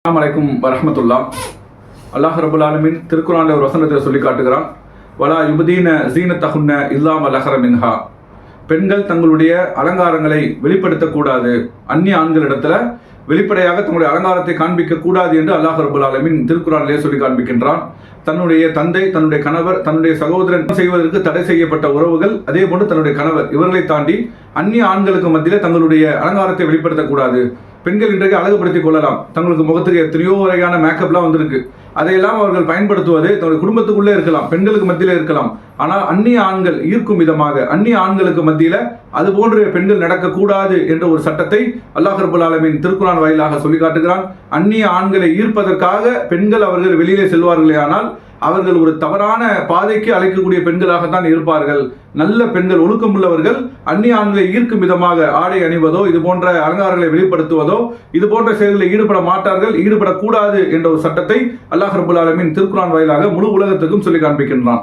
அஸ்ஸலாமு அலைக்கும் வரஹ்மத்துல்லா. அல்லாஹ் ரப்பல் ஆலமீன் திருக்குர்ஆனில் ஒரு வசனத்தை சொல்லி காட்டுகிறான். வலா யுபதீன ஸீனத்தஹுன்ன இல்லா மா லஹர மின்ஹா. பெண்கள் தங்களுடைய அலங்காரங்களை வெளிப்படுத்தக்கூடாது, அந்நிய ஆண்களிடத்துல வெளிப்படையாக தங்களுடைய அலங்காரத்தை காண்பிக்க கூடாது என்று அல்லாஹ் ரப்பல் ஆலமீன் திருக்குர்ஆனிலே சொல்லி காண்பிக்கின்றான். தன்னுடைய தந்தை, தன்னுடைய கணவர், தன்னுடைய சகோதரன் செய்வதற்கு தடை செய்யப்பட்ட உறவுகள், அதே போன்று தன்னுடைய கணவர், இவர்களை தாண்டி அந்நிய ஆண்களுக்கு மத்தியில் தங்களுடைய அலங்காரத்தை வெளிப்படுத்தக்கூடாது. பெண்கள் இன்றைக்கு அழகுபடுத்திக் கொள்ளலாம். தங்களுக்கு முகத்துக்கு எத்தனையோ வகையான மேக்கப்லாம் வந்திருக்கு. அதையெல்லாம் அவர்கள் பயன்படுத்துவது தங்களுடைய குடும்பத்துக்குள்ளே இருக்கலாம், பெண்களுக்கு மத்தியிலே இருக்கலாம். ஆனால் அந்நிய ஆண்கள் ஈர்க்கும் விதமாக அந்நிய ஆண்களுக்கு மத்தியில் அது போன்ற பெண்கள் நடக்கக்கூடாது என்ற ஒரு சட்டத்தை அல்லாஹ் ரப்பல் ஆலமீன் திருக்குர்ஆன் வாயிலாக சொல்லி காட்டுகிறான். அந்நிய ஆண்களை ஈர்ப்பதற்காக பெண்கள் அவர்கள் வெளியிலே செல்வார்களே, ஆனால் அவர்கள் ஒரு தவறான பாதைக்கு அழைக்கக்கூடிய பெண்களாகத்தான் இருப்பார்கள். நல்ல பெண்கள், ஒழுக்கமுள்ளவர்கள் அந்நிய ஆண்களை ஈர்க்கும் விதமாக ஆடை அணிவதோ, இது போன்ற அலங்காரங்களை வெளிப்படுத்துவதோ, இது போன்ற செயல்களில் ஈடுபட மாட்டார்கள், ஈடுபடக்கூடாது என்ற ஒரு சட்டத்தை அல்லாஹ் ரப்பல் ஆலமீன் திருக்குர்ஆன் வாயிலாக முழு உலகத்துக்கும் சொல்லி காண்பிக்கின்றான்.